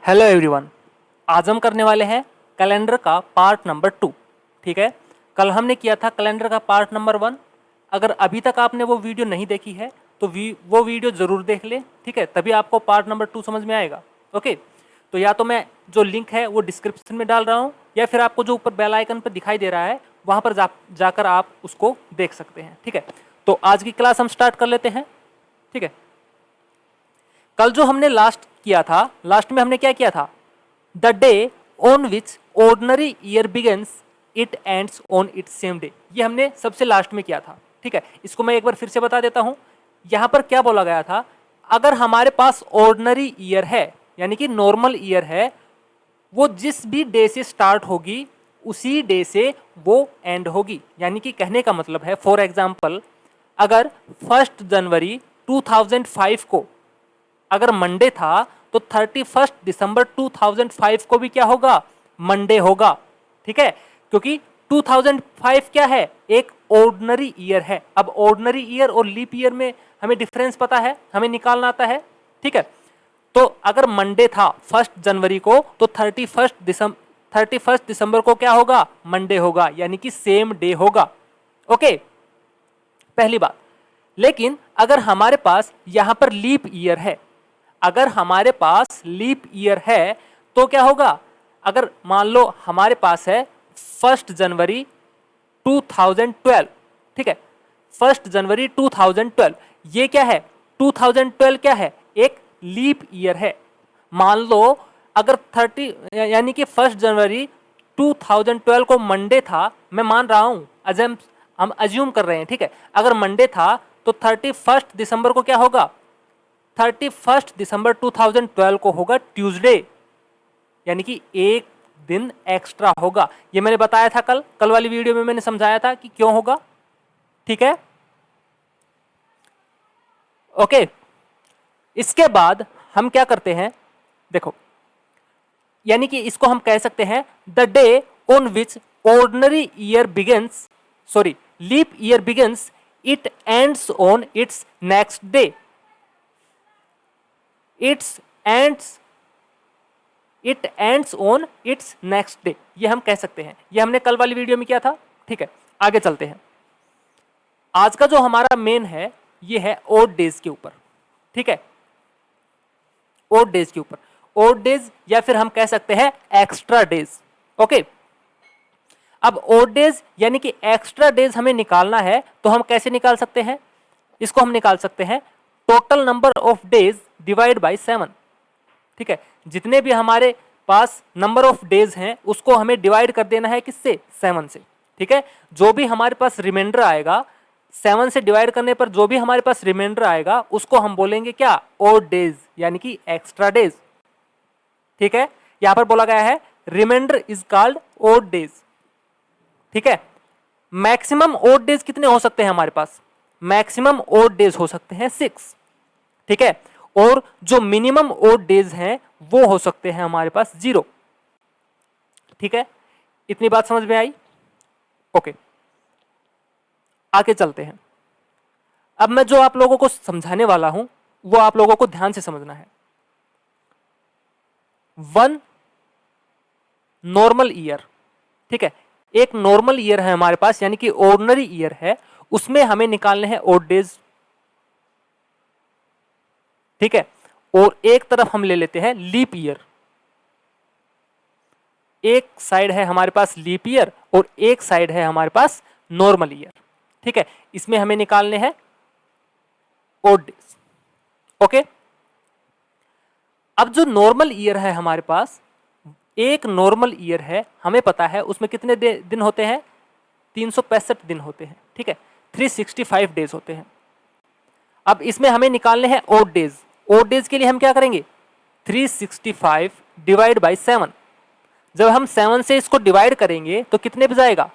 Hello everyone. आज हम करने वाले हैं कैलेंडर का पार्ट नंबर 2। ठीक है, कल हमने किया था कैलेंडर का पार्ट नंबर 1। अगर अभी तक आपने वो वीडियो नहीं देखी है तो वो वीडियो ज़रूर देख लें। ठीक है, तभी आपको पार्ट नंबर 2 समझ में आएगा। ओके, तो या तो मैं जो लिंक है वो डिस्क्रिप्शन में डाल रहा हूँ या फिर आपको जो ऊपर बेल आइकन पर दिखाई दे रहा है वहाँ पर जाकर आप उसको देख सकते हैं। ठीक है, तो आज की क्लास हम स्टार्ट कर लेते हैं। ठीक है, कल जो हमने लास्ट में हमने क्या किया था? The day on which ordinary year begins it ends on it's same day. ये हमने सबसे लास्ट में किया था। ठीक है, इसको मैं एक बार फिर से बता देता हूं। यहां पर क्या बोला गया था? अगर हमारे पास ऑर्डिनरी ईयर है यानी कि नॉर्मल ईयर है, वो जिस भी डे से स्टार्ट होगी उसी डे से वो एंड होगी। यानी कि कहने का मतलब है, फॉर एग्जाम्पल, अगर 1 जनवरी 2005 को अगर मंडे था तो 31 दिसंबर 2005 को भी क्या होगा? मंडे होगा। ठीक है, क्योंकि 2005 क्या है? एक ऑर्डिनरी ईयर है। अब ऑर्डिनरी ईयर और लीप ईयर में हमें डिफरेंस पता है, हमें निकालना आता है। ठीक है, तो अगर मंडे था 1 जनवरी को तो 31 दिसंबर को क्या होगा? मंडे होगा, यानी कि सेम डे होगा। ओके, पहली बात। लेकिन अगर हमारे पास यहां पर लीप ईयर है, अगर हमारे पास लीप ईयर है तो क्या होगा? अगर मान लो हमारे पास है 1 जनवरी 2012। ठीक है, 1 जनवरी 2012, ये क्या है? 2012 क्या है? एक लीप ईयर है। मान लो अगर 30 यानी कि 1 जनवरी 2012 को मंडे था, मैं मान रहा हूं, हम अज्यूम कर रहे हैं। ठीक है, अगर मंडे था तो 31 दिसंबर को क्या होगा? 31 दिसंबर 2012 को होगा ट्यूसडे, यानी कि एक दिन एक्स्ट्रा होगा। ये मैंने बताया था कल वाली वीडियो में मैंने समझाया था कि क्यों होगा। ठीक है, ओके। इसके बाद हम क्या करते हैं? देखो, यानी कि इसको हम कह सकते हैं the day on which ordinary year begins, sorry, leap year begins, it ends on its next day. It ends on its next day, ये हम कह सकते हैं। ये हमने कल वाली वीडियो में किया था। ठीक है, आगे चलते हैं। आज का जो हमारा मेन है ये है ओड डेज के ऊपर। ठीक है, ओड डेज के ऊपर, ओड डेज या फिर हम कह सकते हैं एक्स्ट्रा डेज। ओके, अब ओड डेज यानी कि एक्स्ट्रा डेज हमें निकालना है तो हम कैसे निकाल सकते हैं? इसको हम निकाल सकते हैं total number of days divide by 7। ठीक है, जितने भी हमारे पास नंबर ऑफ डेज हैं उसको हमें डिवाइड कर देना है किससे? 7 से। ठीक है, जो भी हमारे पास रिमाइंडर आएगा, 7 से डिवाइड करने पर जो भी हमारे पास रिमाइंडर आएगा उसको हम बोलेंगे क्या? ओड डेज, यानी कि एक्स्ट्रा डेज। ठीक है, यहां पर बोला गया है reminder is called odd days. ठीक है, मैक्सिमम ओड डेज कितने हो सकते हैं हमारे पास? मैक्सिमम ओड डेज हो सकते हैं 6। ठीक है, और जो मिनिमम ओड डेज हैं वो हो सकते हैं हमारे पास 0। ठीक है, इतनी बात समझ में आई? ओके, आगे चलते हैं। अब मैं जो आप लोगों को समझाने वाला हूं वो आप लोगों को ध्यान से समझना है। 1 नॉर्मल ईयर, ठीक है, एक नॉर्मल ईयर है हमारे पास यानी कि ऑर्डिनरी ईयर है, उसमें हमें निकालने हैं ओड डेज। ठीक है, और एक तरफ हम ले लेते हैं लीप ईयर। एक साइड है हमारे पास लीप ईयर और एक साइड है हमारे पास नॉर्मल ईयर। ठीक है, इसमें हमें निकालने हैं ओड डेज। ओके, अब जो नॉर्मल ईयर है हमारे पास, एक नॉर्मल ईयर है, हमें पता है उसमें कितने दिन होते हैं? 365 दिन होते हैं। ठीक है, 365 डेज होते हैं। अब इसमें हमें निकालने हैं ओड डेज। ओड डेज के लिए हम क्या करेंगे? 365 डिवाइड बाई 7। जब हम 7 से इसको डिवाइड करेंगे तो कितने बच जाएगा?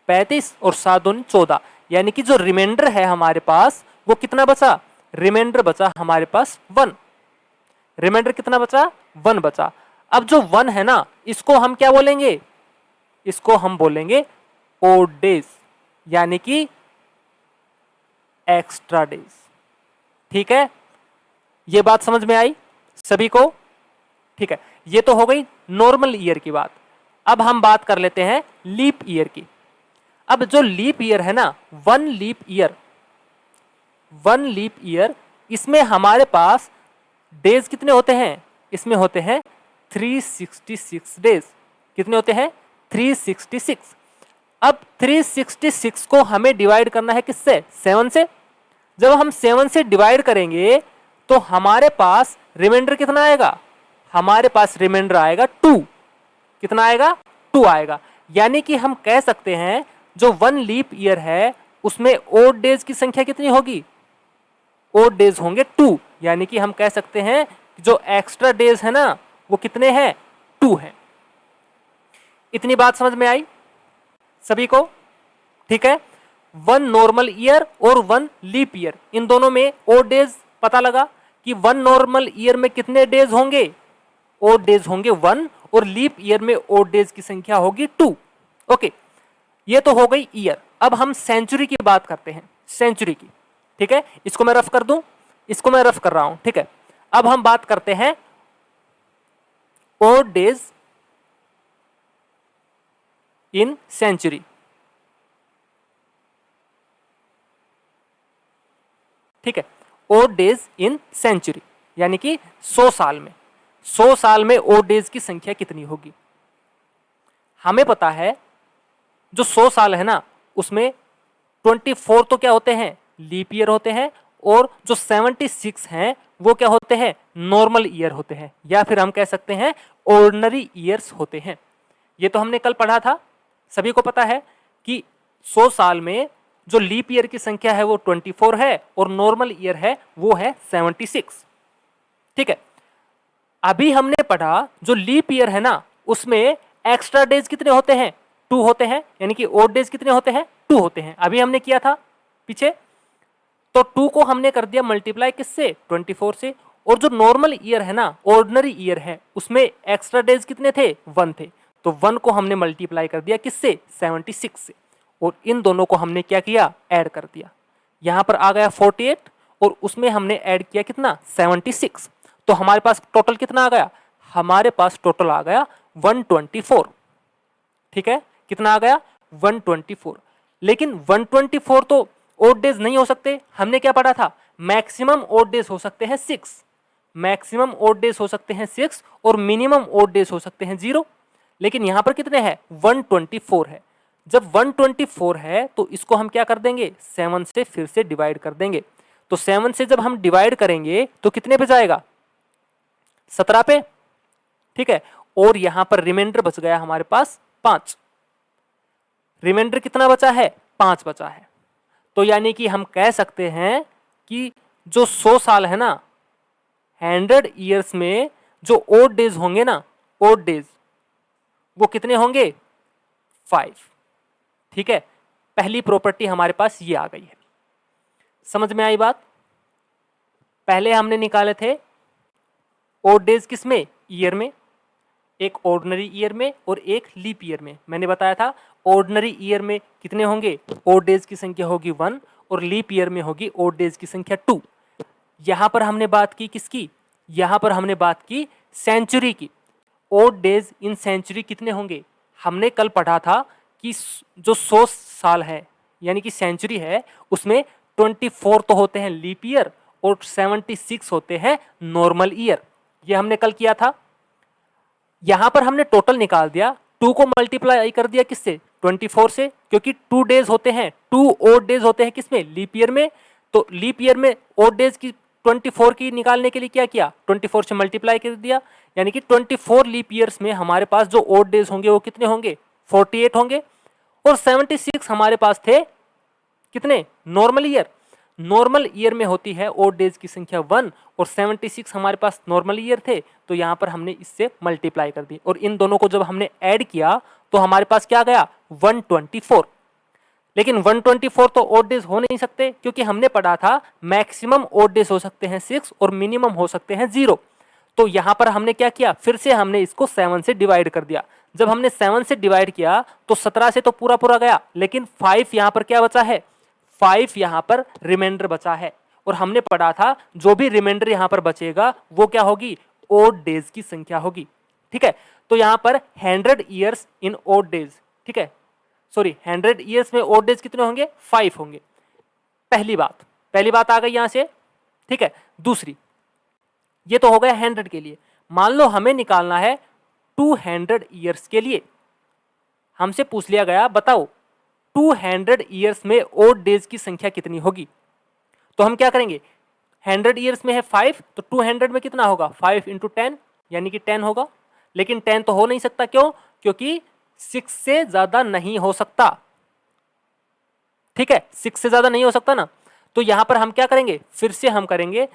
35 और 7 दूनी 14, यानी कि जो रिमाइंडर है हमारे पास वो कितना बचा? रिमाइंडर बचा हमारे पास 1। रिमाइंडर कितना बचा? 1 बचा। अब जो 1 है ना, इसको हम क्या बोलेंगे? इसको हम बोलेंगे ओड डेज, यानी कि एक्स्ट्रा डेज। ठीक है, ये बात समझ में आई सभी को? ठीक है, ये तो हो गई नॉर्मल ईयर की बात। अब हम बात कर लेते हैं लीप ईयर की। अब जो लीप ईयर है ना, वन लीप ईयर, इसमें हमारे पास डेज कितने होते हैं? इसमें होते हैं 366 डेज। कितने होते हैं? 366। अब 366 को हमें डिवाइड करना है किससे? 7 से। जब हम 7 से डिवाइड करेंगे तो हमारे पास रिमाइंडर कितना आएगा? हमारे पास रिमाइंडर आएगा 2। कितना आएगा? 2 आएगा। यानी कि हम कह सकते हैं जो वन लीप ईयर है उसमें ओड डेज की संख्या कितनी होगी? ओड डेज होंगे 2। यानी कि हम कह सकते हैं जो एक्स्ट्रा डेज है ना वो कितने हैं? 2 हैं। इतनी बात समझ में आई सभी को? ठीक है, वन नॉर्मल ईयर और वन लीप ईयर, इन दोनों में ओड डेज पता लगा कि वन नॉर्मल ईयर में कितने डेज होंगे? ओड डेज होंगे 1 और लीप ईयर में ओड डेज की संख्या होगी 2। ओके, ये तो हो गई ईयर। अब हम सेंचुरी की बात करते हैं, सेंचुरी की। ठीक है, इसको मैं रफ कर दूं, इसको मैं रफ कर रहा हूं। ठीक है, अब हम बात करते हैं ओड डेज इन सेंचुरी। ठीक है, ओड डेज इन सेंचुरी यानी कि 100 साल में, 100 साल में ओड डेज की संख्या कितनी होगी? हमें पता है जो 100 साल है ना उसमें 24 तो क्या होते हैं? लीप ईयर होते हैं, और जो 76 हैं वो क्या होते हैं? नॉर्मल ईयर होते हैं, या फिर हम कह सकते हैं ऑर्डिनरी ईयर्स होते हैं। ये तो हमने कल पढ़ा था, सभी को पता है कि 100 साल में जो लीप ईयर की संख्या है वो 24 है और नॉर्मल ईयर है वो है 76। ठीक है, अभी हमने पढ़ा जो लीप ईयर है ना उसमें एक्स्ट्रा डेज कितने होते हैं? 2 होते हैं। यानी कि ओड डेज कितने होते हैं? 2 होते हैं। अभी हमने किया था पीछे, तो 2 को हमने कर दिया मल्टीप्लाई किससे? 24 से। और जो नॉर्मल ईयर है ना, ऑर्डिनरी ईयर है, उसमें एक्स्ट्रा डेज कितने थे? 1 थे। तो 1 को हमने मल्टीप्लाई कर दिया किससे? 76 से। और इन दोनों को हमने क्या किया? ऐड कर दिया। यहां पर आ गया 48 और उसमें हमने ऐड किया कितना? 76। तो हमारे पास टोटल कितना आ गया? हमारे पास टोटल आ गया 124। ठीक है, कितना आ गया? 124। लेकिन 124 तो ओड डेज नहीं हो सकते। हमने क्या पढ़ा था? मैक्सिमम ओड डेज हो सकते हैं 6। मैक्सिमम ओड डेज हो सकते हैं 6 और मिनिमम ओड डेज हो सकते हैं 0। लेकिन यहां पर कितने हैं? 124 है। जब 124 है तो इसको हम क्या कर देंगे? 7 से फिर से डिवाइड कर देंगे। तो 7 से जब हम डिवाइड करेंगे तो कितने पे जाएगा? 17 पे। ठीक है, और यहां पर रिमाइंडर बच गया हमारे पास 5। रिमाइंडर कितना बचा है? 5 बचा है। तो यानी कि हम कह सकते हैं कि जो 100 साल है ना, 100 ईयर्स में जो ओड डेज होंगे ना, ओड डेज वो कितने होंगे? 5। ठीक है, पहली प्रॉपर्टी हमारे पास ये आ गई है। समझ में आई बात? पहले हमने निकाले थे ओड डेज किसमें? ईयर में, एक ऑर्डिनरी ईयर में और एक लीप ईयर में। मैंने बताया था ऑर्डिनरी ईयर में कितने होंगे? ओड डेज की संख्या होगी 1 और लीप ईयर में होगी ओड डेज की संख्या 2। यहां पर हमने बात की किसकी? यहां पर हमने बात की सेंचुरी की। ओड डेज इन सेंचुरी कितने होंगे? हमने कल पढ़ा था कि जो 100 साल है यानी कि सेंचुरी है उसमें 24 तो होते हैं लीप ईयर और 76 होते हैं नॉर्मल ईयर। ये हमने कल किया था। यहां पर हमने टोटल निकाल दिया, 2 को मल्टीप्लाई कर दिया किससे? 24 से, क्योंकि 2 डेज होते हैं, 2 ओड डेज होते हैं किसमें? लीप ईयर में। तो लीप ईयर में ओड डेज की 24 की निकालने के लिए क्या किया? 24 से मल्टीप्लाई कर दिया। यानी कि 24 लीप ईयर्स में हमारे पास जो ओड डेज होंगे वो कितने होंगे? 48 होंगे। और 76 हमारे पास थे कितने? Normal year. नॉर्मल ईयर में होती है ओड डेज की संख्या 1 और 76 हमारे पास नॉर्मल ईयर थे, तो यहां पर हमने इससे मल्टीप्लाई कर दी और इन दोनों को जब हमने ऐड किया तो हमारे पास क्या गया? 124। लेकिन 124 तो ओड डेज हो नहीं सकते, क्योंकि हमने पढ़ा था मैक्सिमम ओड डेज हो सकते हैं 6 और मिनिमम हो सकते हैं 0। तो यहां पर हमने क्या किया? फिर से हमने इसको 7 से डिवाइड कर दिया। जब हमने 7 से डिवाइड किया तो 17 से तो पूरा पूरा गया, लेकिन 5 यहां पर क्या बचा है? 5 यहां पर रिमाइंडर बचा है। और हमने पढ़ा था जो भी रिमाइंडर यहां पर बचेगा वो क्या होगी? ओड डेज की संख्या होगी। ठीक है, तो यहां पर 100 ईयर्स इन ओड डेज, ठीक है, सॉरी 100 ईयर्स में ओड डेज कितने होंगे? 5 होंगे। पहली बात आ गई यहां से। ठीक है, दूसरी, ये तो हो गया 100 के लिए। मान लो हमें निकालना है 200 ईयर्स के लिए। हमसे पूछ लिया गया बताओ 200 ईयर्स में ओड डेज की संख्या कितनी होगी। तो हम क्या करेंगे, 100 ईयर्स में है 5, तो 200 में कितना होगा? 5 इंटू 10 यानी कि 10 होगा। लेकिन 10 तो हो नहीं सकता, क्यों? क्योंकि 6 से ज्यादा नहीं हो सकता। ठीक है, 6 से ज्यादा नहीं हो सकता ना। तो यहां पर हम क्या करेंगे, फिर से हम करेंगे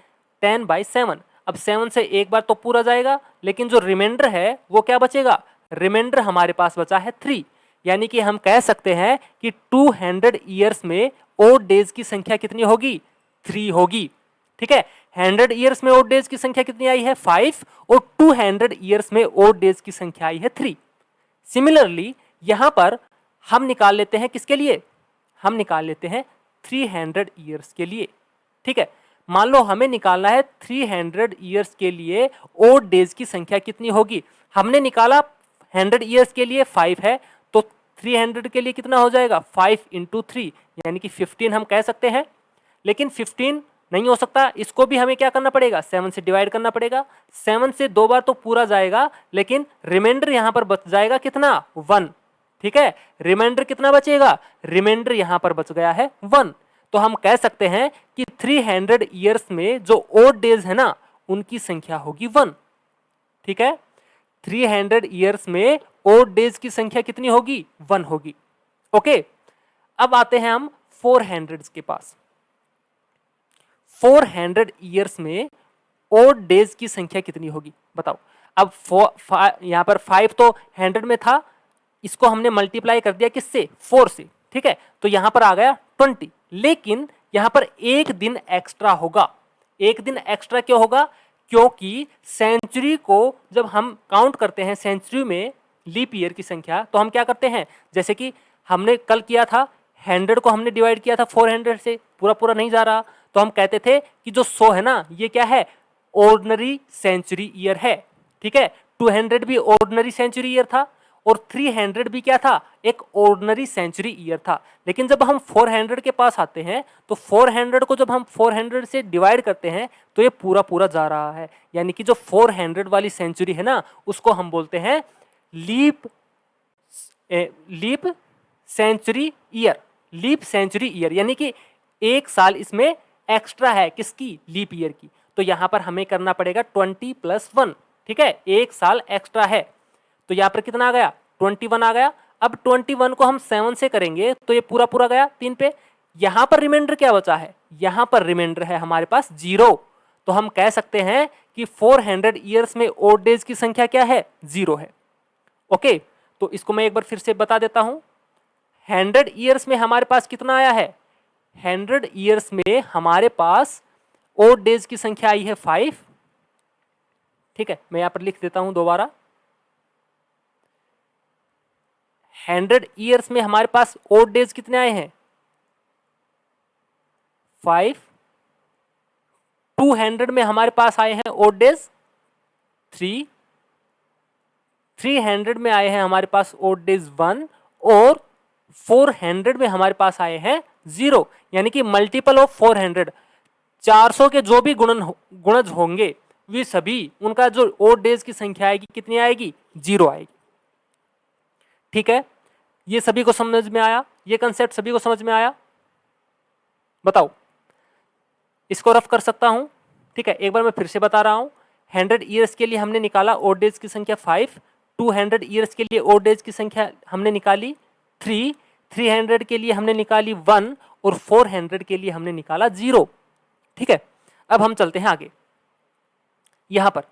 10/7। अब 7 से एक बार तो पूरा जाएगा, लेकिन जो रिमाइंडर है वो क्या बचेगा? रिमाइंडर हमारे पास बचा है 3। यानी कि हम कह सकते हैं कि 200 ईयर्स में ओड डेज की संख्या कितनी होगी? 3 होगी। ठीक है, 100 ईयर्स में ओड डेज की संख्या कितनी आई है? 5, और 200 ईयर्स में ओड डेज की संख्या आई है 3। सिमिलरली यहां पर हम निकाल लेते हैं किसके लिए? हम निकाल लेते हैं 300 ईयर्स के लिए। ठीक है, मान लो हमें निकालना है 300 ईयर्स के लिए ओड डेज की संख्या कितनी होगी। हमने निकाला 100 ईयर्स के लिए 5 है, तो 300 के लिए कितना हो जाएगा? 5 इंटू 3 यानी कि 15 हम कह सकते हैं। लेकिन 15 नहीं हो सकता, इसको भी हमें क्या करना पड़ेगा? 7 से डिवाइड करना पड़ेगा। 7 से 2 बार तो पूरा जाएगा, लेकिन रिमाइंडर यहां पर बच जाएगा कितना? 1। ठीक है, रिमाइंडर कितना बचेगा? रिमाइंडर यहां पर बच गया है 1। तो हम कह सकते हैं कि 300 ईयर्स में जो ओड डेज है ना, उनकी संख्या होगी 1। ठीक है, 300 ईयर्स में ओड डेज की संख्या कितनी होगी? 1 होगी। ओके, अब आते हैं हम 400 के पास। 400 ईयर्स में ओड डेज की संख्या कितनी होगी बताओ। अब यहां पर 5 तो 100 में था, इसको हमने मल्टीप्लाई कर दिया किससे? 4 से। ठीक है, तो यहां पर आ गया 20। लेकिन यहां पर एक दिन एक्स्ट्रा होगा। एक दिन एक्स्ट्रा क्यों होगा? क्योंकि सेंचुरी को जब हम काउंट करते हैं, सेंचुरी में लीप ईयर की संख्या, तो हम क्या करते हैं, जैसे कि हमने कल किया था, 100 को हमने डिवाइड किया था 400 से, पूरा पूरा नहीं जा रहा, तो हम कहते थे कि जो 100 है ना, ये क्या है? ऑर्डिनरी सेंचुरी ईयर है। ठीक है, 200 भी ऑर्डिनरी सेंचुरी ईयर था, और 300 भी क्या था? एक ऑर्डिनरी सेंचुरी ईयर था। लेकिन जब हम 400 के पास आते हैं, तो 400 को जब हम 400 से डिवाइड करते हैं, तो ये पूरा पूरा जा रहा है। यानी कि जो 400 वाली सेंचुरी है ना, उसको हम बोलते हैं leap century year. Leap century year यानी कि एक साल इसमें एक्स्ट्रा है, किसकी? लीप ईयर की। तो यहां पर हमें करना पड़ेगा 20 + 1। ठीक है, एक साल एक्स्ट्रा है, तो यहां पर कितना आ गया? 21 आ गया। अब 21 को हम 7 से करेंगे, तो ये पूरा पूरा गया 3 पे। यहां पर रिमाइंडर क्या बचा है? यहां पर रिमाइंडर है हमारे पास 0। तो हम कह सकते हैं कि 400 ईयर्स में ओड डेज की संख्या क्या है? 0 है। ओके, तो इसको मैं एक बार फिर से बता देता हूं। 100 ईयर्स में हमारे पास कितना आया है? 100 ईयर्स में हमारे पास ओड डेज की संख्या आई है 5। ठीक है, मैं यहां पर लिख देता हूं दोबारा। 100 ईयर्स में हमारे पास ओड डेज कितने आए हैं? 5। 200 में हमारे पास आए हैं ओड डेज 3। 300 में आए हैं हमारे पास ओड डेज 1, और 400 में हमारे पास आए हैं 0। यानी कि मल्टीपल ऑफ 400, 400 के जो भी गुणज होंगे, वे सभी उनका जो ओड डेज की संख्या आएगी कितनी आएगी? 0 आएगी। ठीक है, ये सभी को समझ में आया? ये कंसेप्ट सभी को समझ में आया? बताओ, इसको रफ कर सकता हूं। ठीक है, एक बार मैं फिर से बता रहा हूं। 100 ईयर्स के लिए हमने निकाला ओड डेज की संख्या 5। 200 ईयर्स के लिए ओड डेज की संख्या हमने निकाली 3। 300 के लिए हमने निकाली 1, और 400 के लिए हमने निकाला 0। ठीक है, अब हम चलते हैं आगे। यहां पर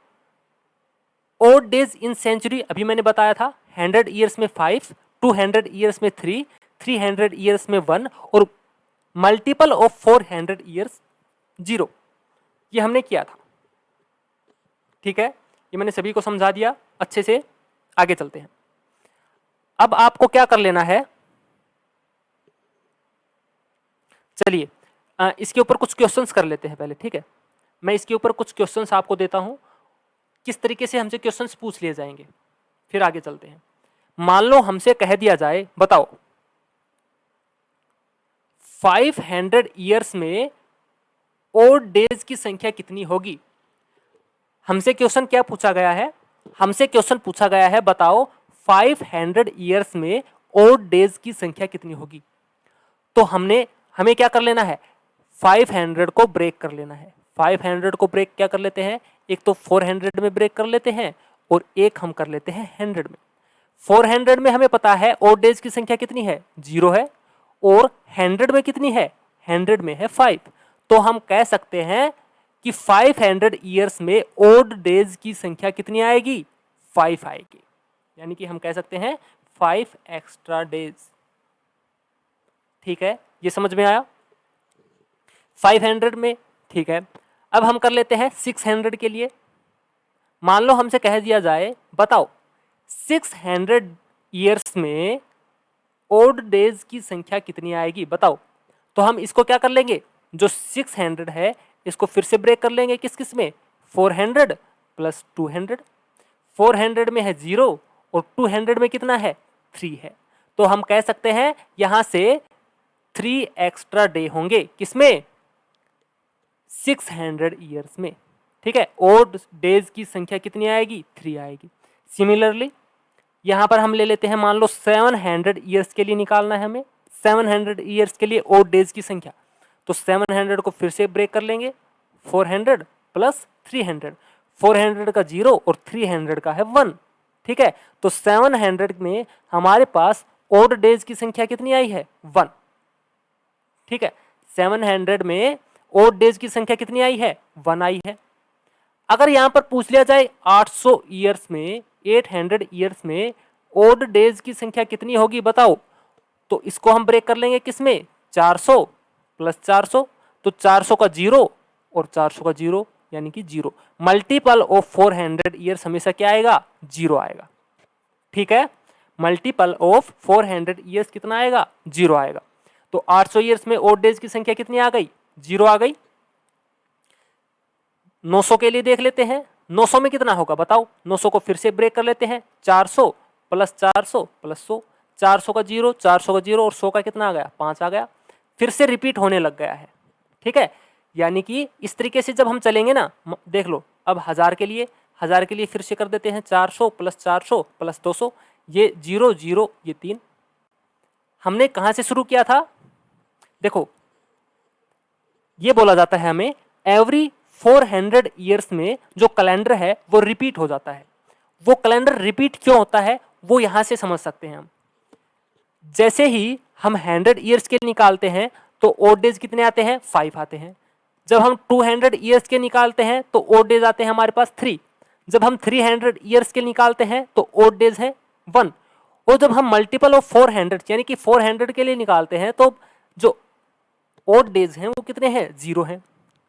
ओड डेज इन सेंचुरी अभी मैंने बताया था, 100 ईयर्स में 5, 200 ईयर्स में 3, 300 ईयर्स में 1, और मल्टीपल ऑफ 400 ईयर्स 0। ये हमने किया था। ठीक है, ये मैंने सभी को समझा दिया अच्छे से। आगे चलते हैं। अब आपको क्या कर लेना है, चलिए इसके ऊपर कुछ क्वेश्चंस कर लेते हैं पहले। ठीक है, मैं इसके ऊपर कुछ क्वेश्चंस आपको देता हूं, किस तरीके से हमसे क्वेश्चंस पूछ लिए जाएंगे। फिर आगे चलते हैं। मान लो हमसे कह दिया जाए, बताओ 500 ईयर्स में ओड डेज की संख्या कितनी होगी। हमसे क्वेश्चन क्या पूछा गया है, हमसे क्वेश्चन पूछा गया है बताओ 500 ईयर्स में ओड डेज की संख्या कितनी होगी। तो हमें क्या कर लेना है, 500 को ब्रेक कर लेना है। 500 को ब्रेक क्या कर लेते हैं, एक तो 400 में ब्रेक कर लेते हैं और एक हम कर लेते हैं 100 में। 400 में हमें पता है ओड डेज की संख्या कितनी है, 0 है, और 100 में कितनी है, 100 में है 5। तो हम कह सकते हैं कि 500 ईयर्स में ओड डेज की संख्या कितनी आएगी, 5 आएगी। यानी कि हम कह सकते हैं 5 एक्स्ट्रा डेज। ठीक है, ये समझ में आया 500 में। ठीक है, अब हम कर लेते हैं 600 के लिए। मान लो हमसे कह दिया जाए बताओ 600 ईयर्स में ओड डेज की संख्या कितनी आएगी, बताओ। तो हम इसको क्या कर लेंगे, जो 600 है इसको फिर से ब्रेक कर लेंगे, किस किस में, 400 प्लस 200। 400 में है 0 और 200 में कितना है, 3 है। तो हम कह सकते हैं यहां से 3 एक्स्ट्रा डे होंगे, किसमें, 600 ईयर्स में। ठीक है, ओड डेज की संख्या कितनी आएगी, 3 आएगी। सिमिलरली यहां पर हम ले लेते हैं, मान लो 700 ईयर्स के लिए निकालना है हमें, 700 ईयर्स के लिए ओड डेज की संख्या। तो 700 को फिर से ब्रेक कर लेंगे, 400 प्लस 300। 400 का 0 और 300 का है 1। ठीक है, तो 700 में हमारे पास ओड डेज की संख्या कितनी आई है, 1। ठीक है, 700 में ओड डेज की संख्या कितनी आई है, 1 आई है। अगर यहां पर पूछ लिया जाए 800 ईयर्स में, 800 ईयर्स में ओड डेज की संख्या कितनी होगी, बताओ। तो इसको हम ब्रेक कर लेंगे किसमें, 400 प्लस 400। तो 400 का 0 और 400 का 0 यानी कि 0। मल्टीपल ऑफ 400 ईयर्स हमेशा क्या आएगा, 0 आएगा। ठीक है, मल्टीपल ऑफ 400 ईयर्स कितना आएगा, 0 आएगा। तो 800 ईयर्स में ओड डेज की संख्या कितनी आ गई, 0 आ गई। 900 के लिए देख लेते हैं, 900 में कितना होगा बताओ। 900 को फिर से ब्रेक कर लेते हैं, 400 प्लस 400 प्लस 100। 400 का 0, 400 का 0 और 100 का कितना आ गया, 5 आ गया। फिर से रिपीट होने लग गया है। ठीक है, यानी कि इस तरीके से जब हम चलेंगे ना, देख लो अब 1000 के लिए फिर से कर देते हैं, 400 प्लस 200, ये 0 0 ये 3। हमने कहां से शुरू किया था, देखो ये बोला जाता है हमें एवरी 400 ईयर्स में जो कैलेंडर है वो रिपीट हो जाता है। वो कैलेंडर रिपीट क्यों होता है वो यहां से समझ सकते हैं हम। जैसे ही हम 100 ईयर्स के निकालते हैं तो ओड डेज कितने आते हैं, 5 आते हैं। जब हम 200 ईयर्स के निकालते हैं तो ओड डेज आते हैं हमारे पास 3। जब हम 300 ईयर्स के निकालते हैं तो ओड डेज है 1। और जब हम मल्टीपल ऑफ 400 यानी कि 400 के लिए निकालते हैं तो जो ओड डेज हैं वो कितने हैं, 0 हैं।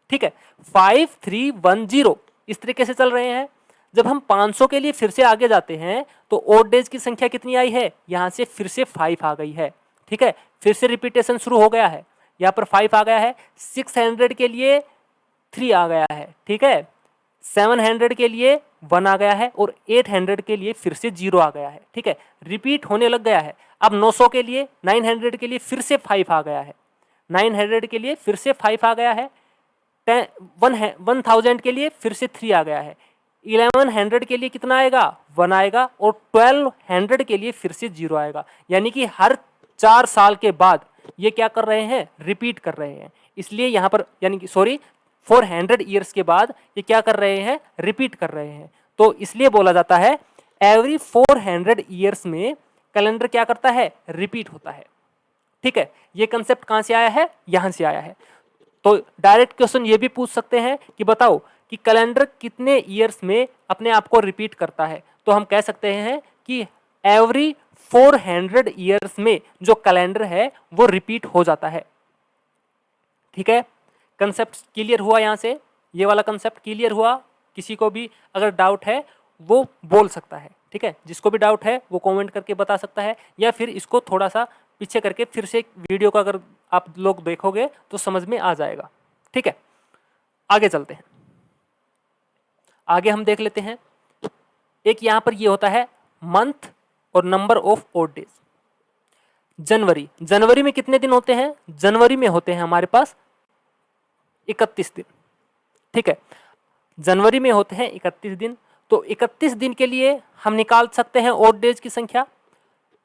ठीक है, 5 3 1 0 इस तरीके से चल रहे हैं। जब हम 500 के लिए फिर से आगे जाते हैं तो ओड डेज की संख्या कितनी आई है, यहां से फिर से 5 आ गई है। ठीक है, फिर से रिपीटेशन शुरू हो गया है, यहाँ पर 5 आ गया है। 600 के लिए 3 आ गया है। ठीक है, 700 के लिए 1 आ गया है और 800 के लिए फिर से 0 आ गया है। ठीक है, रिपीट होने लग गया है। अब 900 के लिए, 900 के लिए फिर से 5 आ गया है। 900 के लिए फिर से 5 आ गया है। 1000 के लिए फिर से 3 आ गया है। 1100 के लिए कितना आएगा, 1 आएगा। और 1200 के लिए फिर से 0 आएगा। यानी कि हर 4 साल के बाद ये क्या कर रहे हैं, रिपीट कर रहे हैं। इसलिए यहाँ पर यानी कि 400 ईयर्स के बाद ये क्या कर रहे हैं, रिपीट कर रहे हैं। तो इसलिए बोला जाता है एवरी 400 ईयर्स में कैलेंडर क्या करता है, रिपीट होता है। ठीक है, ये कंसेप्ट कहां से आया है, यहां से आया है। तो डायरेक्ट क्वेश्चन ये भी पूछ सकते हैं कि बताओ कि कैलेंडर कितने ईयर्स में अपने आप को रिपीट करता है। तो हम कह सकते हैं कि एवरी 400 ईयर्स में जो कैलेंडर है वो रिपीट हो जाता है। ठीक है, कंसेप्ट क्लियर हुआ, यहां से ये वाला कंसेप्ट क्लियर हुआ। किसी को भी अगर डाउट है वो बोल सकता है। ठीक है, जिसको भी डाउट है वो कमेंट करके बता सकता है, या फिर इसको थोड़ा सा पीछे करके फिर से वीडियो का अगर आप लोग देखोगे तो समझ में आ जाएगा। ठीक है, आगे चलते हैं। आगे हम देख लेते हैं। एक यहाँ पर ये होता है मंथ और नंबर ऑफ ओड डेज। जनवरी में कितने दिन होते हैं? जनवरी में होते हैं हमारे पास 31 दिन। ठीक है, जनवरी में होते हैं 31 दिन। तो 31 दिन के लिए हम निकाल सकते हैं ओड डेज की संख्या।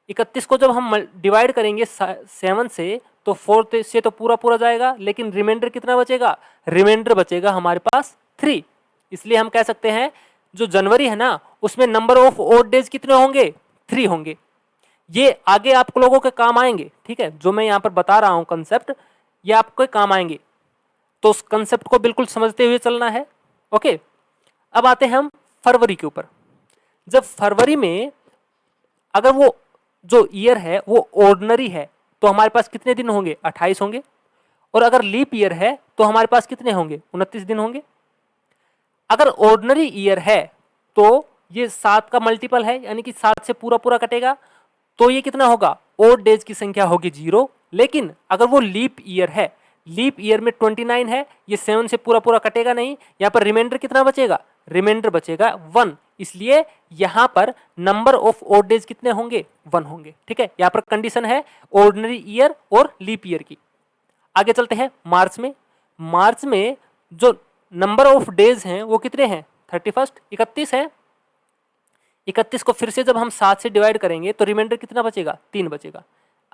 31 को जब हम डिवाइड करेंगे 7 से, तो 4 से तो पूरा पूरा जाएगा, लेकिन रिमाइंडर कितना बचेगा? रिमाइंडर बचेगा हमारे पास 3। इसलिए हम कह सकते हैं जो जनवरी है ना, उसमें नंबर ऑफ ओड डेज कितने होंगे? 3 होंगे। ये आगे आप लोगों के काम आएंगे। ठीक है, जो मैं यहाँ पर बता रहा हूँ कंसेप्ट, ये आपके काम आएंगे, तो उस कंसेप्ट को बिल्कुल समझते हुए चलना है। ओके, अब आते हैं हम फरवरी के ऊपर। जब फरवरी में अगर वो जो ईयर है वो ऑर्डिनरी है, तो हमारे पास कितने दिन होंगे? 28 होंगे। और अगर लीप ईयर है तो हमारे पास कितने होंगे? 29 दिन होंगे। अगर ऑर्डिनरी ईयर है तो ये 7 का मल्टीपल है, यानी कि 7 से पूरा पूरा कटेगा, तो ये कितना होगा? ओड डेज की संख्या होगी 0। लेकिन अगर वो लीप ईयर है, लीप ईयर में 29 है, ये 7 से पूरा पूरा कटेगा नहीं, यहाँ पर रिमाइंडर कितना बचेगा? रिमाइंडर बचेगा 1। इसलिए यहां पर नंबर ऑफ ओड डेज कितने होंगे? 1 होंगे। ठीक है, यहां पर कंडीशन है ऑर्डिनरी ईयर और लीप ईयर की। आगे चलते हैं मार्च में। मार्च में जो नंबर ऑफ डेज हैं वो कितने हैं? 31, 31 है। 31 को फिर से जब हम 7 से डिवाइड करेंगे तो रिमाइंडर कितना बचेगा? 3 बचेगा।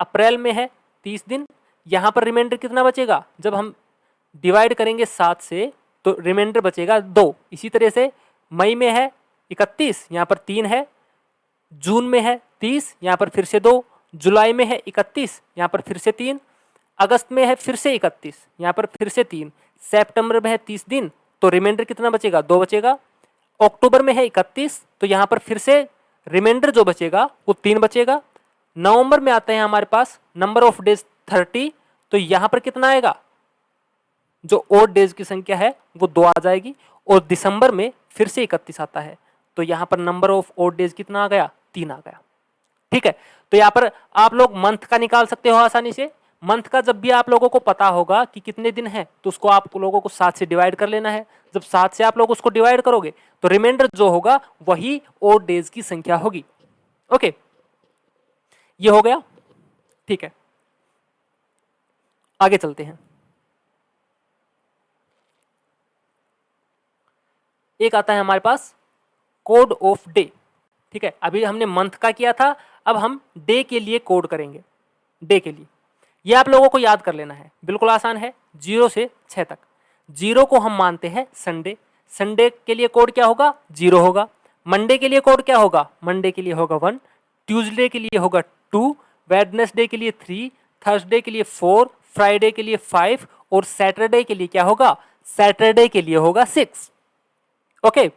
अप्रैल में है 30 दिन, यहां पर रिमाइंडर कितना बचेगा? जब हम डिवाइड करेंगे 7 से तो रिमाइंडर बचेगा 2। इसी तरह से मई में है 31, यहाँ पर 3 है। जून में है 30, यहाँ पर फिर से 2। जुलाई में है 31, यहाँ पर फिर से 3। अगस्त में है फिर से 31, यहाँ पर फिर से 3। सितंबर में है 30 दिन, तो रिमाइंडर कितना बचेगा? 2 बचेगा। अक्टूबर में है 31, तो यहाँ पर फिर से रिमाइंडर जो बचेगा वो 3 बचेगा। नवंबर में आते हैं हमारे पास नंबर ऑफ डेज 30, तो यहाँ पर कितना आएगा? जो ओड डेज की संख्या है वो 2 आ जाएगी। और दिसंबर में फिर से 31 आता है, तो यहाँ पर नंबर ऑफ ओड डेज कितना आ गया? 3 आ गया। ठीक है, तो यहाँ पर आप लोग मंथ का निकाल सकते हो आसानी से। मंथ का जब भी आप लोगों को पता होगा कि कितने दिन है, तो उसको आप लोगों को 7 से डिवाइड कर लेना है। जब 7 से आप लोग उसको डिवाइड करोगे तो रिमाइंडर जो होगा वही ओड डेज की संख्या होगी। ओके, ये हो गया। ठीक है, आगे चलते हैं। एक आता है हमारे पास कोड ऑफ डे। ठीक है, अभी हमने मंथ का किया था, अब हम डे के लिए कोड करेंगे। डे के लिए ये आप लोगों को याद कर लेना है, बिल्कुल आसान है। 0 से 6 तक। 0 को हम मानते हैं संडे। संडे के लिए कोड क्या होगा? 0 होगा। मंडे के लिए कोड क्या होगा? मंडे के लिए होगा 1। ट्यूसडे के लिए होगा 2। वेडनेसडे के लिए 3। थर्सडे के लिए 4। फ्राइडे के लिए 5। और सैटरडे के लिए क्या होगा? सैटरडे के लिए होगा 6। ओके,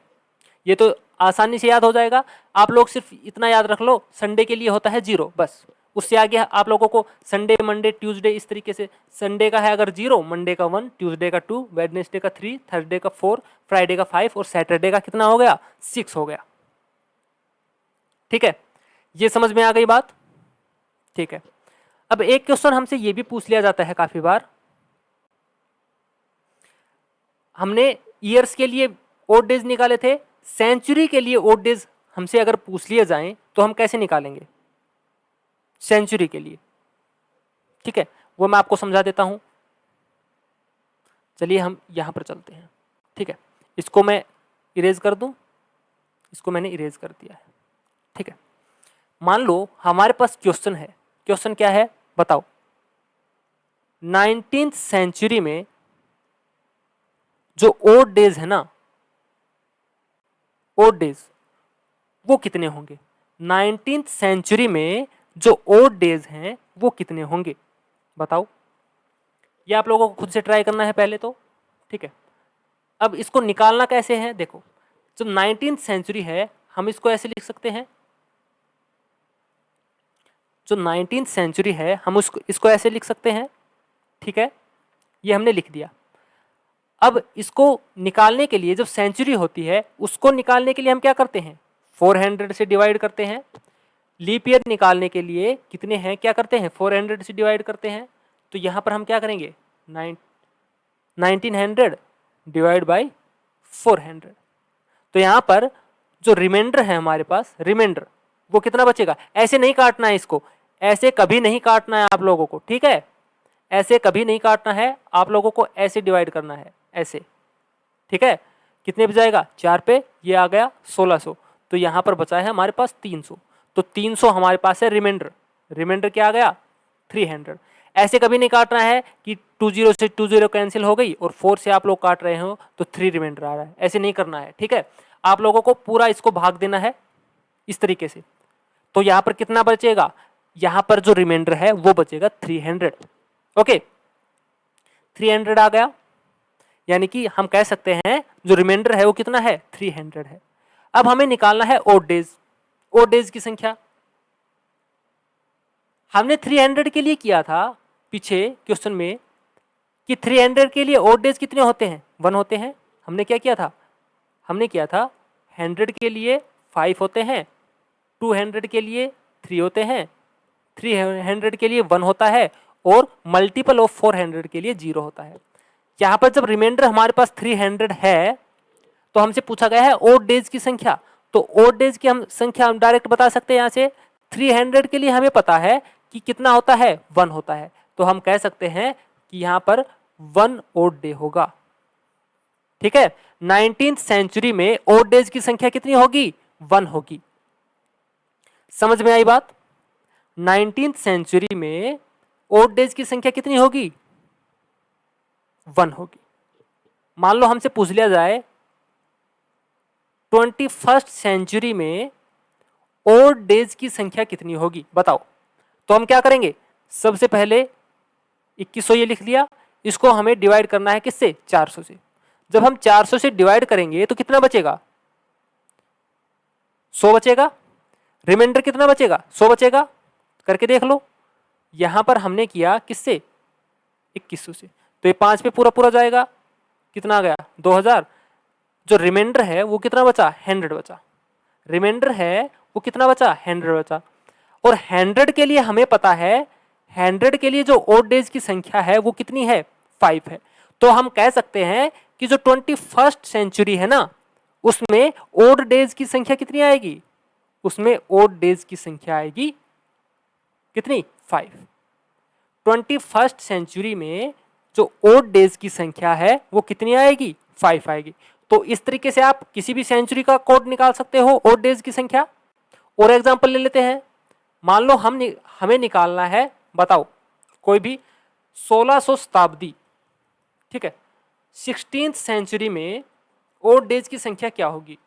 ये तो आसानी से याद हो जाएगा। आप लोग सिर्फ इतना याद रख लो, संडे के लिए होता है 0, बस। उससे आगे आप लोगों को संडे, मंडे, ट्यूसडे इस तरीके से, संडे का है अगर 0, मंडे का 1, ट्यूसडे का 2, वेडनेसडे का 3, थर्सडे का 4, फ्राइडे का 5 और सैटरडे का कितना हो गया? 6 हो गया। ठीक है, ये समझ में आ गई बात? ठीक है, अब एक क्वेश्चन हमसे ये भी पूछ लिया जाता है काफी बार। हमने ईयर्स के लिए ओड डेज निकाले थे, सेंचुरी के लिए ओड डेज हमसे अगर पूछ लिए जाएं तो हम कैसे निकालेंगे सेंचुरी के लिए? ठीक है, वो मैं आपको समझा देता हूं। चलिए हम यहां पर चलते हैं। ठीक है, इसको मैं इरेज कर दूं, इसको मैंने इरेज कर दिया है। ठीक है, मान लो हमारे पास क्वेश्चन है। क्वेश्चन क्या है बताओ? 19th सेंचुरी में जो ओड डेज है ना, ओड डेज वो कितने होंगे? 19th सेंचुरी में जो ओड डेज हैं वो कितने होंगे बताओ? ये आप लोगों को खुद से ट्राई करना है पहले तो। ठीक है, अब इसको निकालना कैसे है? देखो, जब 19th सेंचुरी है हम इसको ऐसे लिख सकते हैं। जो 19th सेंचुरी है हम इसको ऐसे लिख सकते हैं। ठीक है, ये हमने लिख दिया। अब इसको निकालने के लिए, जब सेंचुरी होती है उसको निकालने के लिए हम क्या करते हैं? 400 से डिवाइड करते हैं। लीप ईयर निकालने के लिए कितने हैं, क्या करते हैं? 400 से डिवाइड करते हैं। तो यहाँ पर हम क्या करेंगे? 1900 डिवाइड बाई 400। तो यहाँ पर जो रिमाइंडर है हमारे पास, रिमाइंडर वो कितना बचेगा। ऐसे नहीं काटना है इसको, ऐसे कभी नहीं काटना है आप लोगों को, ठीक है, ऐसे कभी नहीं काटना है आप लोगों को, ऐसे डिवाइड करना है ऐसे, ठीक है। कितने पे जाएगा, 4 पे, ये आ गया 1600, तो यहाँ पर बचा है हमारे पास 300, तो 300 हमारे पास है रिमाइंडर। रिमाइंडर क्या आ गया, 300। ऐसे कभी नहीं काटना है कि 20 से 20 कैंसिल हो गई और 4 से आप लोग काट रहे हो तो 3 रिमाइंडर आ रहा है, ऐसे नहीं करना है, ठीक है। आप लोगों को पूरा इसको भाग देना है इस तरीके से। तो यहाँ पर कितना बचेगा, यहाँ पर जो रिमाइंडर है वो बचेगा 300। ओके, 300 आ गया, यानी कि हम कह सकते हैं जो रिमाइंडर है वो कितना है, 300 है। अब हमें निकालना है ओड डेज, ओड डेज की संख्या। हमने 300 के लिए किया था पीछे क्वेश्चन में कि 300 के लिए ओड डेज कितने होते हैं, 1 होते हैं। हमने क्या किया था, हमने किया था 100 के लिए 5 होते हैं, 200 के लिए 3 होते हैं, 300 के लिए 1 होता है, और मल्टीपल ऑफ 400 के लिए 0 होता है। यहाँ पर जब रिमाइंडर हमारे पास 300 है तो हमसे पूछा गया है ओड डेज की संख्या, तो ओड डेज की हम संख्या हम डायरेक्ट बता सकते हैं। यहाँ से 300 के लिए हमें पता है कि कितना होता है, 1 होता है, तो हम कह सकते हैं कि यहाँ पर 1 ओड डे होगा, ठीक है। 19th सेंचुरी में ओड डेज की संख्या कितनी होगी, 1 होगी। समझ में आई बात। 19th सेंचुरी में ओड डेज की संख्या कितनी होगी, 1 होगी। मान लो हमसे पूछ लिया जाए 21st सेंचुरी में ओड डेज की संख्या कितनी होगी, बताओ। तो हम क्या करेंगे, सबसे पहले 2100 ये लिख लिया, इसको हमें डिवाइड करना है किससे, 400 से। जब हम 400 से डिवाइड करेंगे तो कितना बचेगा, 100 बचेगा। रिमाइंडर कितना बचेगा, 100 बचेगा, करके देख लो। यहां पर हमने किया किससे, 2100 से, तो ये 5 पे पूरा पूरा जाएगा, कितना आ गया, 2000। जो रिमाइंडर है वो कितना बचा, 100 बचा। रिमाइंडर है वो कितना बचा, 100 बचा। और 100 के लिए हमें पता है, 100 के लिए जो ओड डेज की संख्या है वो कितनी है, 5 है। तो हम कह सकते हैं कि जो 21st सेंचुरी है ना, उसमें ओड डेज की संख्या कितनी आएगी, उसमें ओड डेज की संख्या आएगी कितनी, 5। 21st सेंचुरी में जो ओड डेज की संख्या है वो कितनी आएगी, 5 आएगी। तो इस तरीके से आप किसी भी सेंचुरी का कोड निकाल सकते हो, ओड डेज की संख्या। और एग्जांपल ले लेते हैं, मान लो हमें निकालना है, बताओ कोई भी 1600 शताब्दी, ठीक है, 16th सेंचुरी में ओड डेज की संख्या क्या होगी।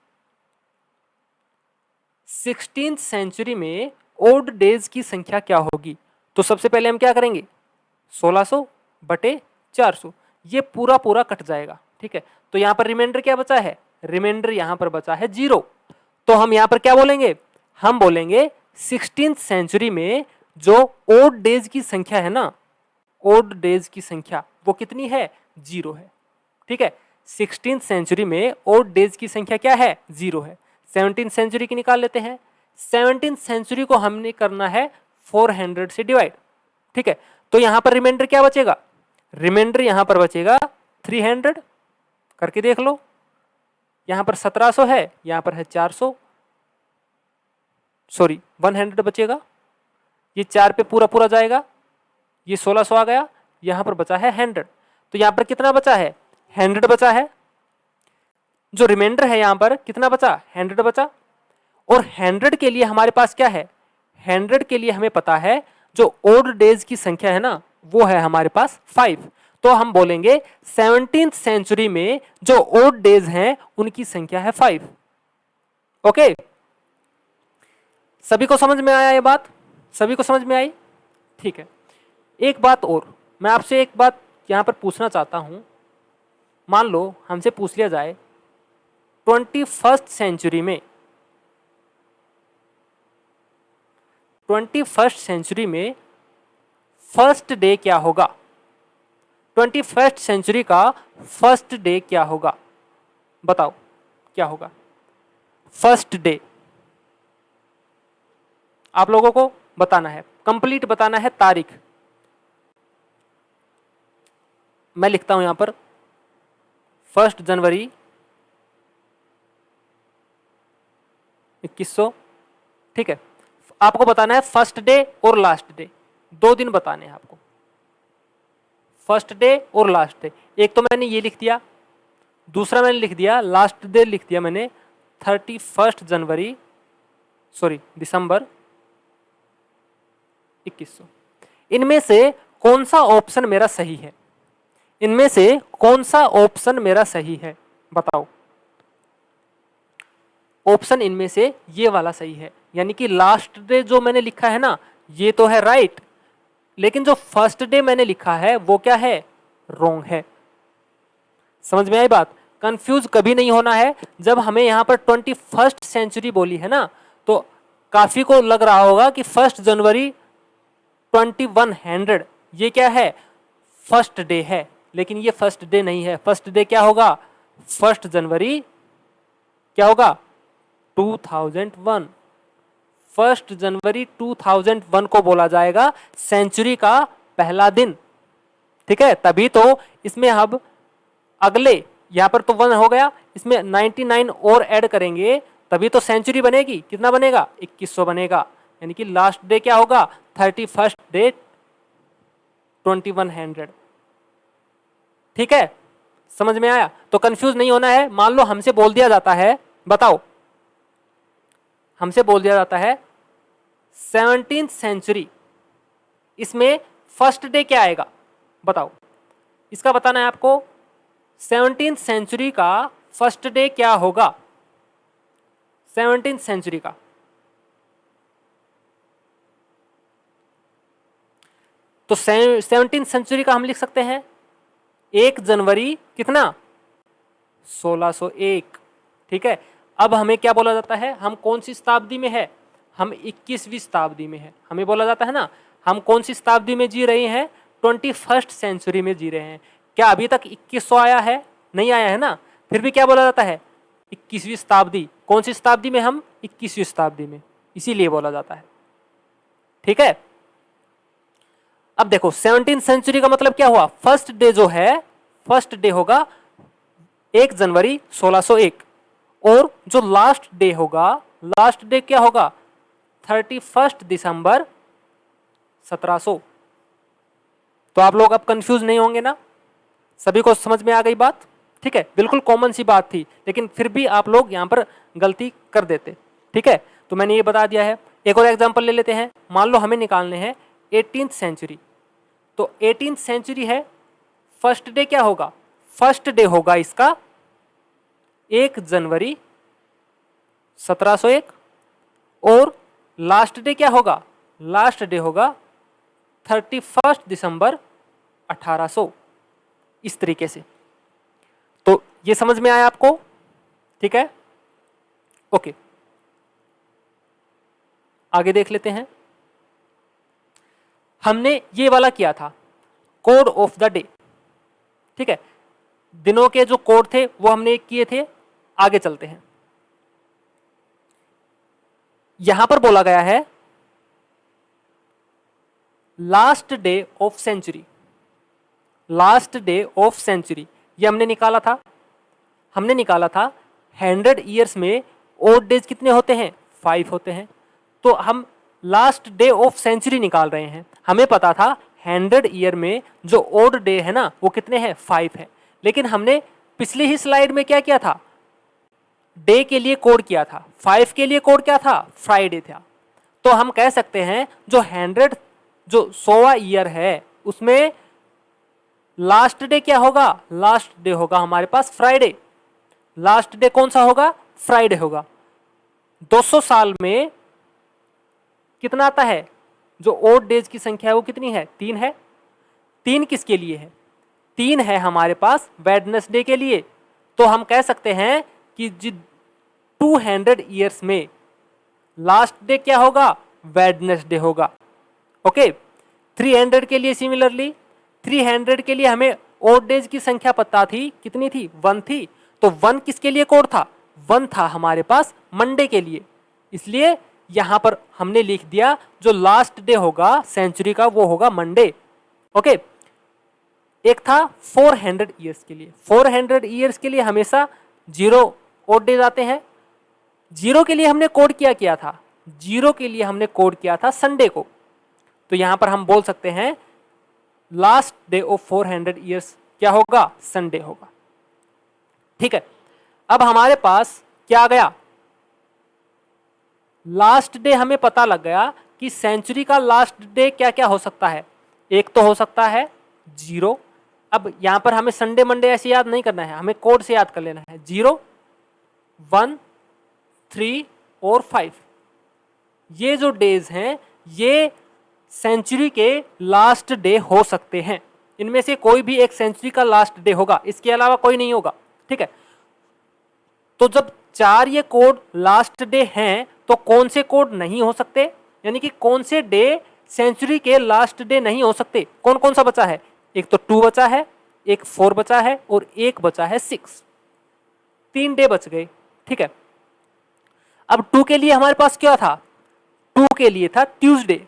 16th सेंचुरी में ओड डेज की संख्या क्या होगी। तो सबसे पहले हम क्या करेंगे, 1600 बटे 400, ये पूरा पूरा कट जाएगा, ठीक है। तो यहां पर रिमाइंडर क्या बचा है, रिमाइंडर यहां पर बचा है 0। तो हम यहां पर क्या बोलेंगे, हम बोलेंगे 16th सेंचुरी में जो ओड डेज की संख्या है ना, ओड डेज की संख्या वो कितनी है, 0 है, ठीक है। 16th सेंचुरी में ओड डेज की संख्या क्या है, 0 है। 17th सेंचुरी की निकाल लेते हैं। 17th सेंचुरी को हमने करना है 400 से डिवाइड, ठीक है। तो यहां पर रिमाइंडर क्या बचेगा, रिमाइंडर यहां पर बचेगा 300, करके देख लो। यहां पर 1700 है, यहां पर है 400, सॉरी 100 बचेगा, ये 4 पे पूरा पूरा जाएगा, ये 1600 आ गया, यहां पर बचा है 100। तो यहां पर कितना बचा है, 100 बचा है। जो रिमाइंडर है यहां पर कितना बचा, 100 बचा। और 100 के लिए हमारे पास क्या है, 100 के लिए हमें पता है जो ओड डेज की संख्या है ना, वो है हमारे पास 5। तो हम बोलेंगे 17th सेंचुरी में जो ओड डेज हैं उनकी संख्या है 5। ओके, सभी को समझ में आया ये बात, सभी को समझ में आई, ठीक है। एक बात और मैं आपसे एक बात यहां पर पूछना चाहता हूं, मान लो हमसे पूछ लिया जाए 21st सेंचुरी में, 21st सेंचुरी में फर्स्ट डे क्या होगा, 21st सेंचुरी का फर्स्ट डे क्या होगा, बताओ क्या होगा फर्स्ट डे। आप लोगों को बताना है, कंप्लीट बताना है तारीख। मैं लिखता हूं यहां पर 1 जनवरी 2100। ठीक है, आपको बताना है फर्स्ट डे और लास्ट डे, 2 दिन बताने हैं आपको, फर्स्ट डे और लास्ट डे। एक तो मैंने ये लिख दिया, दूसरा मैंने लिख दिया लास्ट डे, लिख दिया मैंने 31 जनवरी, सॉरी दिसंबर 2100। इनमें से कौन सा ऑप्शन मेरा सही है, इनमें से कौन सा ऑप्शन मेरा सही है बताओ। ऑप्शन इनमें से ये वाला सही है, यानी कि लास्ट डे जो मैंने लिखा है ना ये तो है राइट, लेकिन जो फर्स्ट डे मैंने लिखा है वो क्या है, रॉन्ग है। समझ में आई बात। कंफ्यूज कभी नहीं होना है। जब हमें यहाँ पर 21st सेंचुरी बोली है ना, तो काफी को लग रहा होगा कि 1 जनवरी 2100 ये क्या है, फर्स्ट डे है, लेकिन ये फर्स्ट डे नहीं है। फर्स्ट डे क्या होगा, 1 जनवरी क्या होगा, 2001। 1 जनवरी 2001 को बोला जाएगा सेंचुरी का पहला दिन। ठीक है, तभी तो इसमें अब अगले, यहां पर तो 1 हो गया, इसमें 99 और ऐड करेंगे तभी तो सेंचुरी बनेगी। कितना बनेगा, 2100 बनेगा। यानी कि लास्ट डे क्या होगा, 31st डे 2100। ठीक है, समझ में आया। तो कंफ्यूज नहीं होना है। मान लो हमसे बोल दिया जाता है, बताओ, हमसे बोल दिया जाता है 17th सेंचुरी, इसमें फर्स्ट डे क्या आएगा बताओ। इसका बताना है आपको, 17th सेंचुरी का फर्स्ट डे क्या होगा, 17th सेंचुरी का। तो 17th सेंचुरी का हम लिख सकते हैं 1 जनवरी कितना, 1601। ठीक है, अब हमें क्या बोला जाता है, हम कौन सी शताब्दी में है, हम 21वीं शताब्दी में है। हमें बोला जाता है ना हम कौन सी शताब्दी में जी रहे हैं, 21st सेंचुरी में जी रहे हैं। क्या अभी तक 2100 आया है, नहीं आया है ना, फिर भी क्या बोला जाता है, 21वीं शताब्दी। कौन सी शताब्दी में, हम 21वीं शताब्दी में, इसीलिए बोला जाता है। ठीक है, अब देखो 17th सेंचुरी का मतलब क्या हुआ, फर्स्ट डे जो है, फर्स्ट डे होगा 1 जनवरी 1601, और जो लास्ट डे होगा, लास्ट डे क्या होगा, 31 दिसंबर 1700। तो आप लोग अब कंफ्यूज नहीं होंगे ना, सभी को समझ में आ गई बात। ठीक है, बिल्कुल कॉमन सी बात थी, लेकिन फिर भी आप लोग यहां पर गलती कर देते। ठीक है, तो मैंने ये बता दिया है। एक और एग्जांपल ले लेते हैं। मान लो हमें निकालने हैं 18th सेंचुरी, तो 18th सेंचुरी है, फर्स्ट डे क्या होगा, फर्स्ट डे होगा इसका 1 जनवरी 1701, और लास्ट डे क्या होगा, लास्ट डे होगा 31 दिसंबर 1800। इस तरीके से। तो ये समझ में आया आपको। ठीक है, ओके, आगे देख लेते हैं। हमने ये वाला किया था कोड ऑफ द डे। ठीक है, दिनों के जो कोड थे वो हमने किए थे। आगे चलते हैं। यहां पर बोला गया है last day of century, last day of century, ये हमने निकाला था। हमने निकाला था 100 ईयर्स में ओड डेज कितने होते हैं, 5 होते हैं। तो हम लास्ट डे ऑफ सेंचुरी निकाल रहे हैं। हमें पता था 100 ईयर में जो ओड डे है ना वो कितने हैं, 5 है। लेकिन हमने पिछली ही स्लाइड में क्या किया था, डे के लिए कोड किया था, 5 के लिए कोड क्या था, फ्राइडे था। तो हम कह सकते हैं जो 100 जो 100वां ईयर है उसमें लास्ट डे क्या होगा, लास्ट डे होगा हमारे पास फ्राइडे। लास्ट डे कौन सा होगा, फ्राइडे होगा। 200 साल में कितना आता है, जो ओड डेज की संख्या है वो कितनी है, 3 है। 3 किसके लिए है, 3 है हमारे पास वेडनेसडे के लिए। तो हम कह सकते हैं कि 200 ईयर्स में लास्ट डे क्या होगा, वेडनेसडे होगा। ओके, 300 के लिए सिमिलरली, 300 के लिए हमें ओड डेज की संख्या पता थी, कितनी थी, 1 थी। तो 1 किसके लिए कोड था, 1 था हमारे पास मंडे के लिए। इसलिए यहां पर हमने लिख दिया जो लास्ट डे होगा सेंचुरी का वो होगा मंडे। ओके, एक था 400 ईयर्स के लिए। 400 ईयर्स के लिए हमेशा 0 ओड डेज आते हैं। जीरो के लिए हमने कोड किया था, जीरो के लिए हमने कोड किया था संडे को। तो यहां पर हम बोल सकते हैं लास्ट डे ऑफ 400 ईयर्स क्या होगा, संडे होगा। ठीक है, अब हमारे पास क्या आ गया, लास्ट डे हमें पता लग गया कि सेंचुरी का लास्ट डे क्या क्या हो सकता है। एक तो हो सकता है जीरो। अब यहां पर हमें संडे मंडे ऐसे याद नहीं करना है, हमें कोड से याद कर लेना है। 0, 1, 3 और 5, ये जो डेज हैं ये सेंचुरी के लास्ट डे हो सकते हैं। इनमें से कोई भी एक सेंचुरी का लास्ट डे होगा, इसके अलावा कोई नहीं होगा। ठीक है, तो जब 4 ये कोड लास्ट डे हैं तो कौन से कोड नहीं हो सकते, यानी कि कौन से डे सेंचुरी के लास्ट डे नहीं हो सकते, कौन कौन सा बचा है, एक तो 2 बचा है, एक 4 बचा है और एक बचा है 6। 3 डे बच गए। ठीक है, अब 2 के लिए हमारे पास क्या था, 2 के लिए था ट्यूसडे।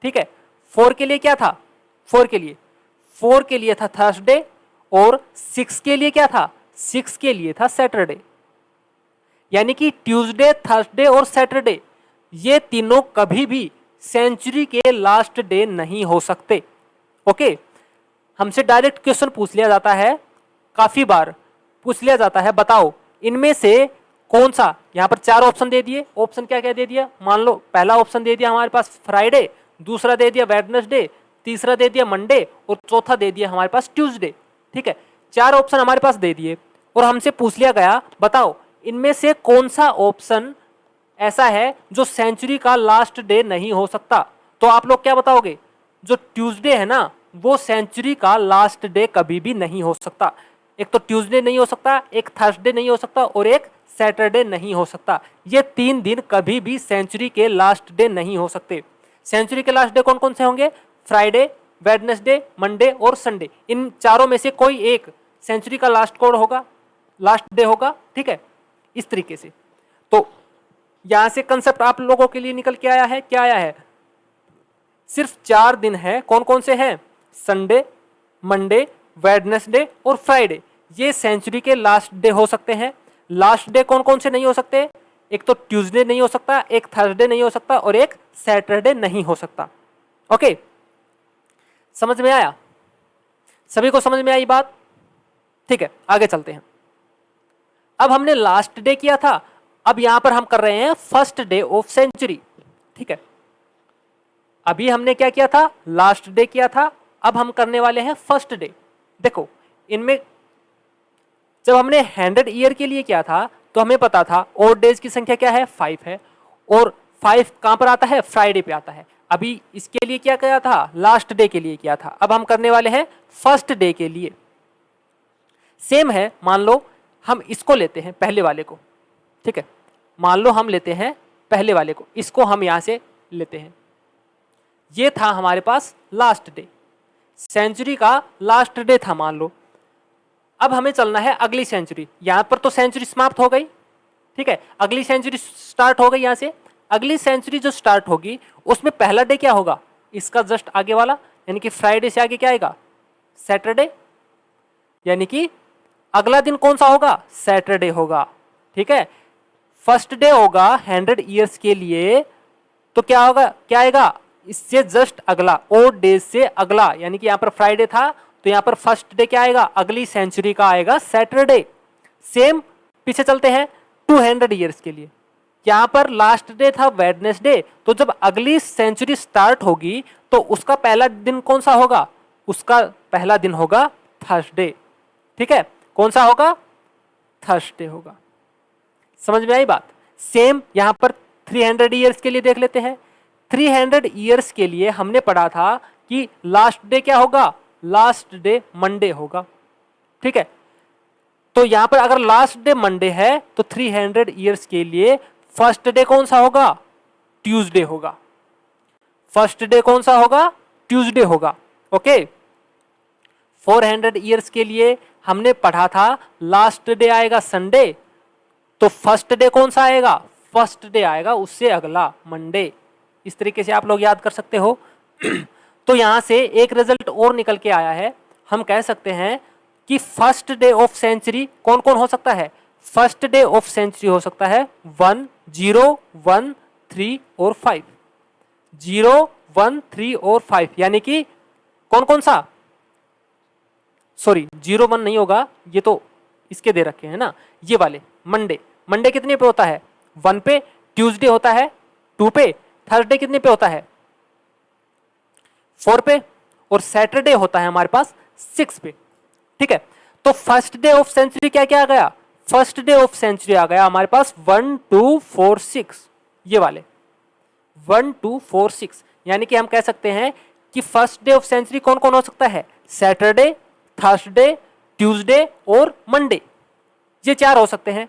ठीक है, 4 के लिए क्या था, 4 के लिए था थर्सडे और 6 के लिए क्या था, 6 के लिए था सैटरडे। यानी कि ट्यूसडे, थर्सडे और सैटरडे ये तीनों कभी भी सेंचुरी के लास्ट डे नहीं हो सकते। ओके, हमसे डायरेक्ट क्वेश्चन पूछ लिया जाता है, काफी बार पूछ लिया जाता है, बताओ इनमें से कौन सा, यहां पर 4 ऑप्शन दे दिए, ऑप्शन क्या क्या दे दिया, मान लो पहला ऑप्शन दे दिया हमारे पास फ्राइडे, दूसरा दे दिया वेडनेसडे, तीसरा दे दिया मंडे और चौथा दे दिया हमारे पास ट्यूसडे। ठीक है, 4 ऑप्शन हमारे पास दे दिए और हमसे पूछ लिया गया बताओ इनमें से कौन सा ऑप्शन ऐसा है जो सेंचुरी का लास्ट डे नहीं हो सकता। तो आप लोग क्या बताओगे, जो ट्यूसडे है ना वो सेंचुरी का लास्ट डे कभी भी नहीं हो सकता। एक तो ट्यूसडे नहीं हो सकता, एक थर्सडे नहीं हो सकता और एक सैटरडे नहीं हो सकता। ये 3 दिन कभी भी सेंचुरी के लास्ट डे नहीं हो सकते। सेंचुरी के लास्ट डे कौन कौन से होंगे, फ्राइडे, वेडनेसडे, मंडे और संडे। इन चारों में से कोई एक सेंचुरी का लास्ट कोड होगा, लास्ट डे होगा। ठीक है, इस तरीके से। तो यहां से कंसेप्ट आप लोगों के लिए निकल के आया है, क्या आया है, सिर्फ 4 दिन है, कौन कौन से हैं, संडे, मंडे, वेडनेसडे और फ्राइडे, ये सेंचुरी के लास्ट डे हो सकते हैं। लास्ट डे कौन कौन से नहीं हो सकते, एक तो ट्यूसडे नहीं हो सकता, एक थर्सडे नहीं हो सकता और एक सैटरडे नहीं हो सकता। ओके, समझ में आया, सभी को समझ में आई बात। ठीक है, आगे चलते हैं। अब हमने लास्ट डे किया था, अब यहां पर हम कर रहे हैं फर्स्ट डे ऑफ सेंचुरी। ठीक है, अभी हमने क्या किया था, लास्ट डे किया था, अब हम करने वाले हैं फर्स्ट डे। देखो इनमें जब हमने 100 ईयर के लिए किया था तो हमें पता था और डेज की संख्या क्या है, 5 है और 5 कहां पर आता है, फ्राइडे पे आता है। अभी इसके लिए क्या किया था, लास्ट डे के लिए किया था, अब हम करने वाले हैं फर्स्ट डे के लिए। सेम है, मान लो हम इसको लेते हैं पहले वाले को। ठीक है, मान लो हम लेते हैं पहले वाले को, इसको हम यहां से लेते हैं। ये था हमारे पास लास्ट डे, सेंचुरी का लास्ट डे था मान लो। अब हमें चलना है अगली सेंचुरी, यहां पर तो सेंचुरी समाप्त हो गई। ठीक है, अगली सेंचुरी स्टार्ट हो गई यहां से। अगली सेंचुरी जो स्टार्ट होगी उसमें पहला डे क्या होगा, इसका जस्ट आगे वाला, यानी कि फ्राइडे से आगे क्या आएगा, सैटरडे, यानी कि अगला दिन कौन सा होगा, सैटरडे होगा। ठीक है, फर्स्ट डे होगा 100 ईयर्स के लिए, तो क्या होगा, क्या आएगा, इससे जस्ट अगला, और डेज से अगला, यानी कि यहां पर फ्राइडे था तो यहां पर फर्स्ट डे क्या आएगा, अगली सेंचुरी का आएगा सैटरडे। सेम पीछे चलते हैं 200 ईयर्स के लिए, यहां पर लास्ट डे था वेडनेसडे, तो जब अगली सेंचुरी स्टार्ट होगी तो उसका पहला दिन कौन सा होगा, उसका पहला दिन होगा थर्सडे। ठीक है, कौन सा होगा, थर्सडे होगा। समझ में आई बात। सेम यहां पर 300 ईयर्स के लिए देख लेते हैं। 300 ईयर्स के लिए हमने पढ़ा था कि लास्ट डे क्या होगा, लास्ट डे मंडे होगा। ठीक है, तो यहां पर अगर लास्ट डे मंडे है तो 300 ईयर्स के लिए फर्स्ट डे कौन सा होगा, ट्यूसडे होगा। फर्स्ट डे कौन सा होगा, ट्यूसडे होगा। ओके, 400 ईयर्स के लिए हमने पढ़ा था लास्ट डे आएगा संडे, तो फर्स्ट डे कौन सा आएगा, फर्स्ट डे आएगा उससे अगला मंडे। इस तरीके से आप लोग याद कर सकते हो। तो यहां से एक रिजल्ट और निकल के आया है, हम कह सकते हैं कि फर्स्ट डे ऑफ सेंचुरी कौन कौन हो सकता है, फर्स्ट डे ऑफ सेंचुरी हो सकता है 1, 0, 1, 3 और 5। 0, 1, 3 और 5 यानी कि कौन कौन सा, सॉरी 0, 1 नहीं होगा, ये तो इसके दे रखे हैं ना, ये वाले मंडे। मंडे कितने पे होता है 1 पे, ट्यूसडे होता है 2 पे, थर्सडे कितने पे होता है 4 पे, और सैटरडे होता है हमारे पास 6 पे। ठीक है, तो फर्स्ट डे ऑफ सेंचुरी क्या क्या आ गया, फर्स्ट डे ऑफ सेंचुरी आ गया हमारे पास 1, 2, 4, 6, ये वाले 1, 2, 4, 6। यानी कि हम कह सकते हैं कि फर्स्ट डे ऑफ सेंचुरी कौन कौन हो सकता है, सैटरडे, थर्सडे, ट्यूसडे और मंडे, ये 4 हो सकते हैं।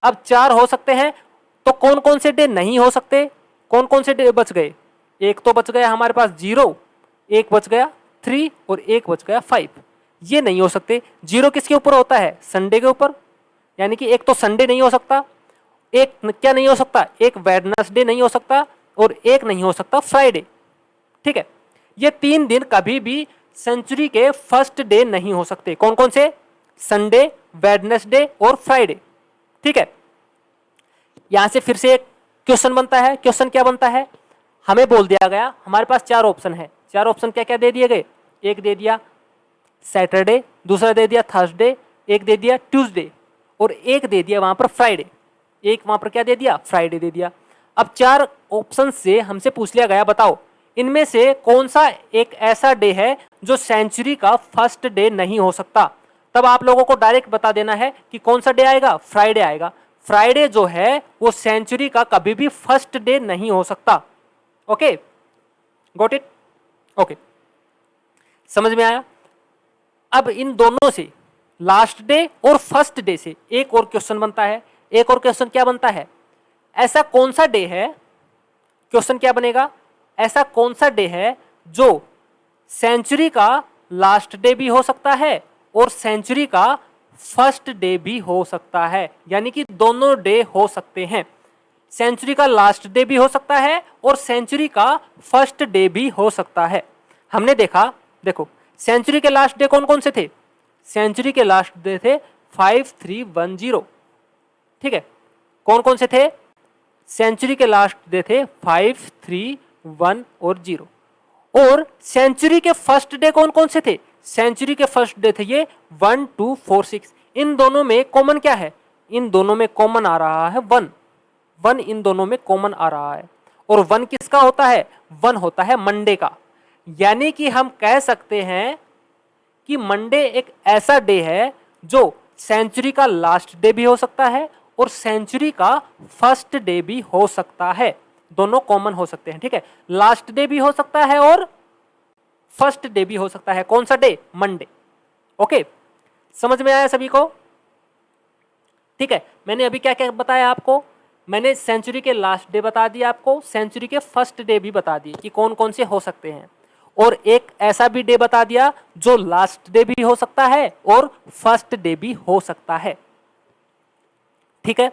अब 4 हो सकते हैं तो कौन कौन से डे नहीं हो सकते, कौन कौन से डे बच गए, एक तो बच गया हमारे पास 0, एक बच गया 3 और एक बच गया 5, ये नहीं हो सकते। 0 किसके ऊपर होता है, संडे के ऊपर, यानी कि एक तो संडे नहीं हो सकता, एक क्या नहीं हो सकता, एक वेडनेसडे नहीं हो सकता और एक नहीं हो सकता फ्राइडे। ठीक है, ये 3 दिन कभी भी सेंचुरी के फर्स्ट डे नहीं हो सकते। कौन कौन से, संडे, वेडनेसडे और फ्राइडे। ठीक है, यहां से फिर से एक क्वेश्चन बनता है। क्वेश्चन क्या बनता है, हमें बोल दिया गया हमारे पास 4 ऑप्शन है। 4 ऑप्शन क्या क्या दे दिए गए, एक दे दिया सैटरडे, दूसरा दे दिया थर्सडे, एक दे दिया ट्यूसडे और एक दे दिया वहां पर फ्राइडे, एक वहां पर क्या दे दिया, फ्राइडे दे दिया। अब 4 ऑप्शन से हमसे पूछ लिया गया बताओ इनमें से कौन सा एक ऐसा डे है जो सेंचुरी का फर्स्ट डे नहीं हो सकता। तब आप लोगों को डायरेक्ट बता देना है कि कौन सा डे आएगा, फ्राइडे आएगा। फ्राइडे जो है वो सेंचुरी का कभी भी फर्स्ट डे नहीं हो सकता। ओके, गॉट इट, ओके, समझ में आया। अब इन दोनों से लास्ट डे और फर्स्ट डे से एक और क्वेश्चन बनता है। एक और क्वेश्चन क्या बनता है, ऐसा कौन सा डे है, क्वेश्चन क्या बनेगा, ऐसा कौन सा डे है जो सेंचुरी का लास्ट डे भी हो सकता है और सेंचुरी का फर्स्ट डे भी हो सकता है। यानी कि दोनों डे हो सकते हैं, सेंचुरी का लास्ट डे भी हो सकता है और सेंचुरी का फर्स्ट डे भी हो सकता है। हमने देखा, देखो सेंचुरी के लास्ट डे कौन कौन से थे, सेंचुरी के लास्ट डे थे 5, 3, 1, 0। ठीक है, कौन कौन से थे, सेंचुरी के लास्ट डे थे 5, 3, 1 और 0। और सेंचुरी के फर्स्ट डे कौन कौन से थे, सेंचुरी के फर्स्ट डे थे ये 1, 2, 4, 6। इन दोनों में कॉमन क्या है, इन दोनों में कॉमन आ रहा है 1, 1 इन दोनों में कॉमन आ रहा है। और 1 किसका होता है, 1 होता है मंडे का। यानी कि हम कह सकते हैं कि मंडे एक ऐसा डे है जो सेंचुरी का लास्ट डे भी हो सकता है और सेंचुरी का फर्स्ट डे भी हो सकता है, दोनों कॉमन हो सकते हैं। ठीक है, लास्ट डे भी हो सकता है और फर्स्ट डे भी हो सकता है। कौन सा डे, मंडे। ओके, समझ में आया सभी को। ठीक है, मैंने अभी क्या क्या बताया आपको, मैंने सेंचुरी के लास्ट डे बता दिया आपको, सेंचुरी के फर्स्ट डे भी बता दिए कि कौन कौन से हो सकते हैं, और एक ऐसा भी डे बता दिया जो लास्ट डे भी हो सकता है और फर्स्ट डे भी हो सकता है। ठीक है,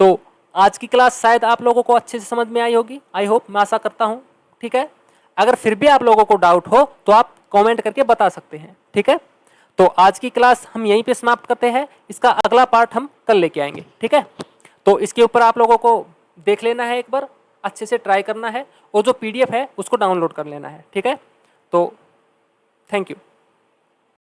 तो आज की क्लास शायद आप लोगों को अच्छे से समझ में आई होगी, आई होप, मैं आशा करता हूं। ठीक है, अगर फिर भी आप लोगों को डाउट हो तो आप कमेंट करके बता सकते हैं। ठीक है, तो आज की क्लास हम यहीं पे समाप्त करते हैं, इसका अगला पार्ट हम कल लेके आएंगे। ठीक है, तो इसके ऊपर आप लोगों को देख लेना है, एक बार अच्छे से ट्राई करना है और जो PDF है उसको डाउनलोड कर लेना है। ठीक है, तो थैंक यू।